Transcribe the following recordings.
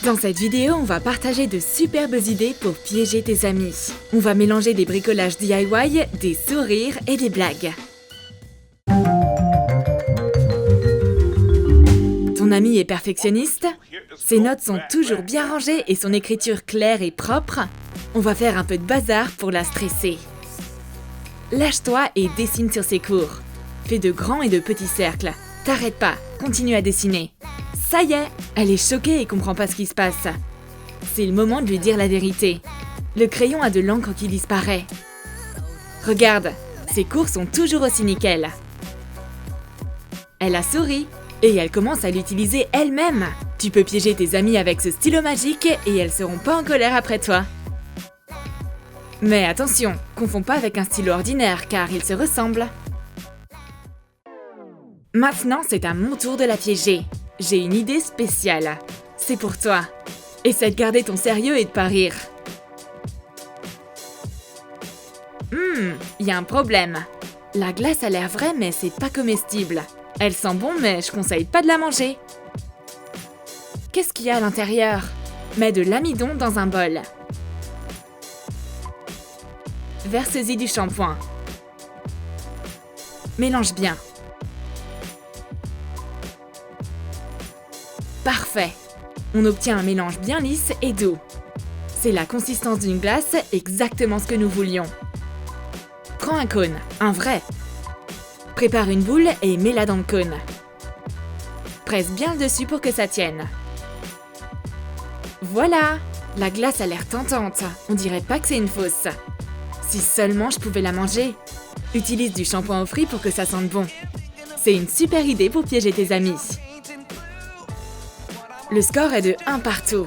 Dans cette vidéo, on va partager de superbes idées pour piéger tes amis. On va mélanger des bricolages DIY, des sourires et des blagues. Ton ami est perfectionniste? Ses notes sont toujours bien rangées et son écriture claire et propre? On va faire un peu de bazar pour la stresser. Lâche-toi et dessine sur ses cours. Fais de grands et de petits cercles. T'arrêtes pas, continue à dessiner. Ça y est, elle est choquée et comprend pas ce qui se passe. C'est le moment de lui dire la vérité. Le crayon a de l'encre qui disparaît. Regarde, ses cours sont toujours aussi nickel. Elle a souri et elle commence à l'utiliser elle-même. Tu peux piéger tes amis avec ce stylo magique et elles seront pas en colère après toi. Mais attention, confonds pas avec un stylo ordinaire car ils se ressemblent. Maintenant, c'est à mon tour de la piéger. J'ai une idée spéciale. C'est pour toi. Essaie de garder ton sérieux et de pas rire. Y a un problème. La glace a l'air vraie, mais c'est pas comestible. Elle sent bon, mais je conseille pas de la manger. Qu'est-ce qu'il y a à l'intérieur? Mets de l'amidon dans un bol. Verse-y du shampoing. Mélange bien. Parfait. On obtient un mélange bien lisse et doux. C'est la consistance d'une glace, exactement ce que nous voulions. Prends un cône, un vrai. Prépare une boule et mets-la dans le cône. Presse bien le dessus pour que ça tienne. Voilà! La glace a l'air tentante. On dirait pas que c'est une fausse. Si seulement je pouvais la manger. Utilise du shampoing au fruits pour que ça sente bon. C'est une super idée pour piéger tes amis. Le score est de 1 partout.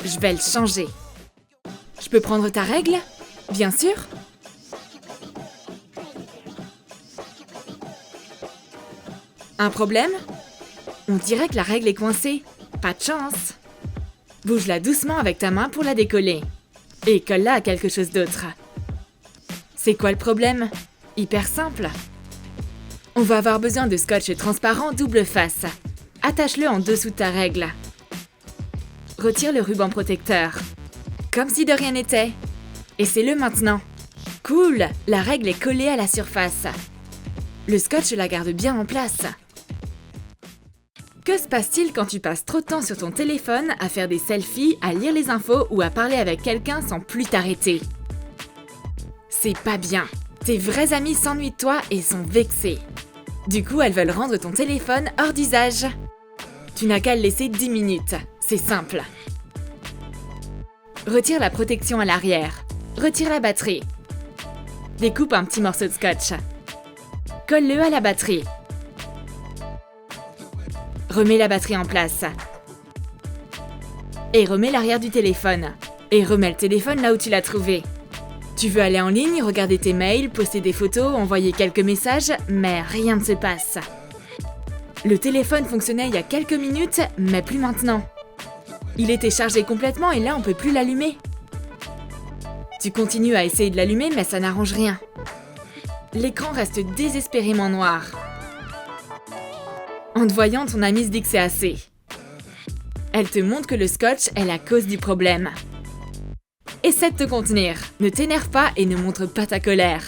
Je vais le changer. Je peux prendre ta règle? Bien sûr. Un problème? On dirait que la règle est coincée. Pas de chance. Bouge-la doucement avec ta main pour la décoller. Et colle-la à quelque chose d'autre. C'est quoi le problème? Hyper simple. On va avoir besoin de scotch transparent double face. Attache-le en dessous de ta règle. Retire le ruban protecteur. Comme si de rien n'était. Essaie-le maintenant. Cool! La règle est collée à la surface. Le scotch la garde bien en place. Que se passe-t-il quand tu passes trop de temps sur ton téléphone à faire des selfies, à lire les infos ou à parler avec quelqu'un sans plus t'arrêter? C'est pas bien. Tes vrais amis s'ennuient de toi et sont vexés. Du coup, elles veulent rendre ton téléphone hors d'usage. Tu n'as qu'à le laisser 10 minutes. C'est simple. Retire la protection à l'arrière. Retire la batterie. Découpe un petit morceau de scotch. Colle-le à la batterie. Remets la batterie en place. Et remets l'arrière du téléphone. Et remets le téléphone là où tu l'as trouvé. Tu veux aller en ligne, regarder tes mails, poster des photos, envoyer quelques messages, mais rien ne se passe. Le téléphone fonctionnait il y a quelques minutes, mais plus maintenant. Il était chargé complètement et là on peut plus l'allumer. Tu continues à essayer de l'allumer, mais ça n'arrange rien. L'écran reste désespérément noir. En te voyant, ton amie se dit que c'est assez. Elle te montre que le scotch est la cause du problème. Essaie de te contenir, ne t'énerve pas et ne montre pas ta colère.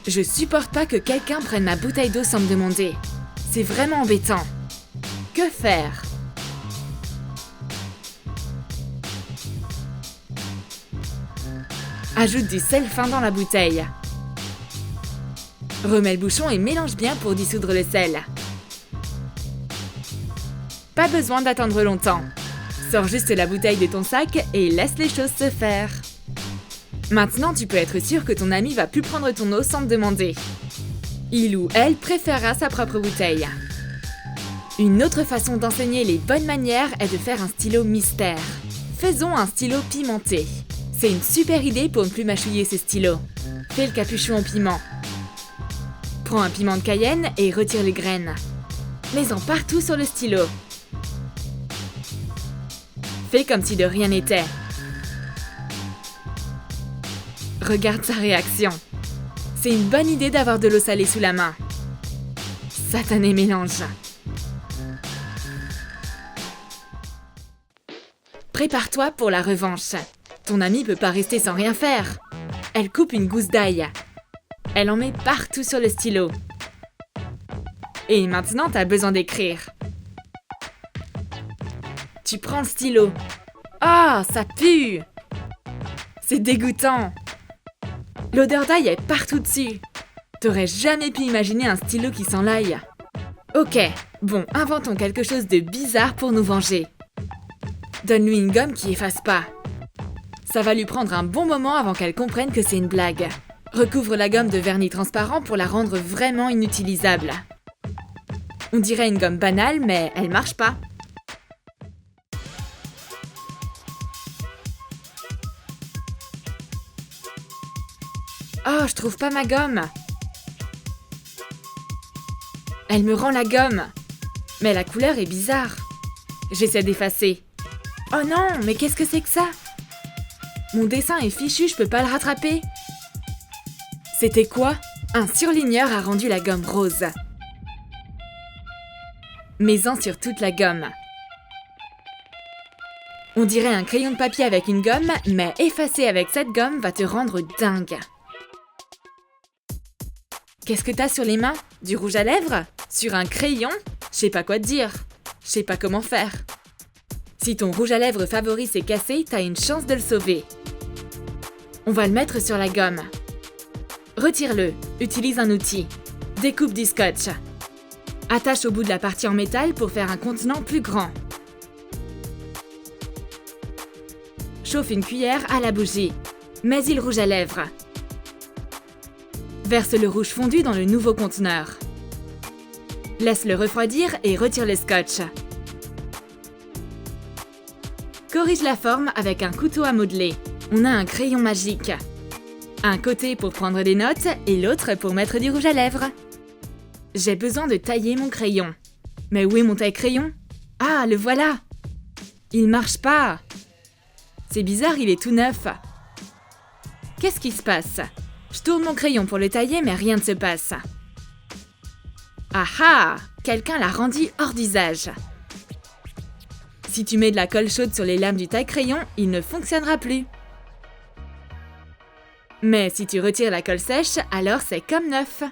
Je supporte pas que quelqu'un prenne ma bouteille d'eau sans me demander. C'est vraiment embêtant. Que faire? Ajoute du sel fin dans la bouteille. Remets le bouchon et mélange bien pour dissoudre le sel. Pas besoin d'attendre longtemps. Sors juste la bouteille de ton sac et laisse les choses se faire. Maintenant, tu peux être sûr que ton ami va plus prendre ton eau sans te demander. Il ou elle préférera sa propre bouteille. Une autre façon d'enseigner les bonnes manières est de faire un stylo mystère. Faisons un stylo pimenté. C'est une super idée pour ne plus mâchouiller ses stylos. Fais le capuchon au piment. Prends un piment de Cayenne et retire les graines. Mets-en partout sur le stylo. Fais comme si de rien n'était. Regarde sa réaction. C'est une bonne idée d'avoir de l'eau salée sous la main. satané mélange. Prépare-toi pour la revanche. Ton amie peut pas rester sans rien faire. Elle coupe une gousse d'ail. Elle en met partout sur le stylo. Et maintenant, t'as besoin d'écrire. Tu prends le stylo. Ah, ça pue! C'est dégoûtant. L'odeur d'ail est partout dessus. T'aurais jamais pu imaginer un stylo qui sent l'ail. Ok, bon, inventons quelque chose de bizarre pour nous venger. Donne-lui une gomme qui efface pas. Ça va lui prendre un bon moment avant qu'elle comprenne que c'est une blague. Recouvre la gomme de vernis transparent pour la rendre vraiment inutilisable. On dirait une gomme banale, mais elle marche pas. Oh, je trouve pas ma gomme. Elle me rend la gomme. Mais la couleur est bizarre. J'essaie d'effacer. Oh non, mais qu'est-ce que c'est que ça? Mon dessin est fichu, je peux pas le rattraper. C'était quoi? Un surligneur a rendu la gomme rose. Mets-en sur toute la gomme. On dirait un crayon de papier avec une gomme, mais effacer avec cette gomme va te rendre dingue. Qu'est-ce que t'as sur les mains? Du rouge à lèvres? Sur un crayon? Je sais pas quoi te dire. Je sais pas comment faire. Si ton rouge à lèvres favori s'est cassé, t'as une chance de le sauver. On va le mettre sur la gomme. Retire-le. Utilise un outil. Découpe du scotch. Attache au bout de la partie en métal pour faire un contenant plus grand. Chauffe une cuillère à la bougie. Mets-y le rouge à lèvres. Verse le rouge fondu dans le nouveau conteneur. Laisse-le refroidir et retire le scotch. Corrige la forme avec un couteau à modeler. On a un crayon magique. Un côté pour prendre des notes et l'autre pour mettre du rouge à lèvres. J'ai besoin de tailler mon crayon. Mais où est mon taille-crayon? Ah, le voilà! Il marche pas! C'est bizarre, il est tout neuf. Qu'est-ce qui se passe? Je tourne mon crayon pour le tailler, mais rien ne se passe. Ah ah! Quelqu'un l'a rendu hors d'usage. Si tu mets de la colle chaude sur les lames du taille-crayon, il ne fonctionnera plus. Mais si tu retires la colle sèche, alors c'est comme neuf.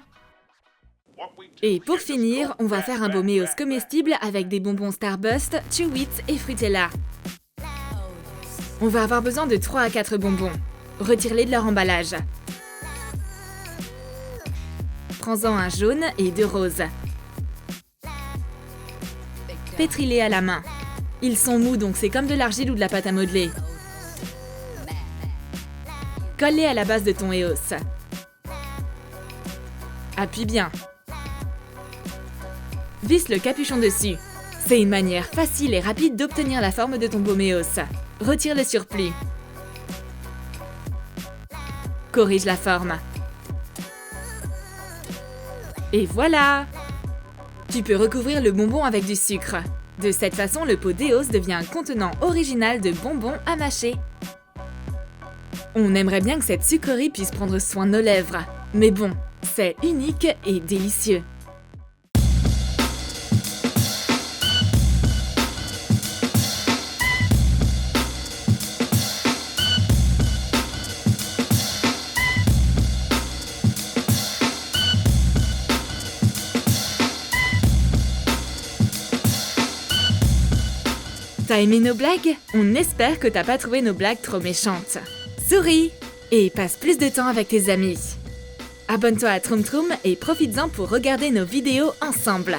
Et pour finir, on va faire un bauméos comestible avec des bonbons Starburst, Chewits et Fruitella. On va avoir besoin de 3 à 4 bonbons. Retire-les de leur emballage. Prends-en un jaune et 2 roses. Pétris-les à la main. Ils sont mous, donc c'est comme de l'argile ou de la pâte à modeler. Colle-les à la base de ton Eos. Appuie bien. Visse le capuchon dessus. C'est une manière facile et rapide d'obtenir la forme de ton bauméos. Retire le surplus. Corrige la forme. Et voilà! Tu peux recouvrir le bonbon avec du sucre. De cette façon, le pot d'Eos devient un contenant original de bonbons à mâcher. On aimerait bien que cette sucrerie puisse prendre soin de nos lèvres. Mais bon, c'est unique et délicieux. T'as aimé nos blagues? On espère que t'as pas trouvé nos blagues trop méchantes. Souris! Et passe plus de temps avec tes amis. Abonne-toi à Troom Troom et profites-en pour regarder nos vidéos ensemble.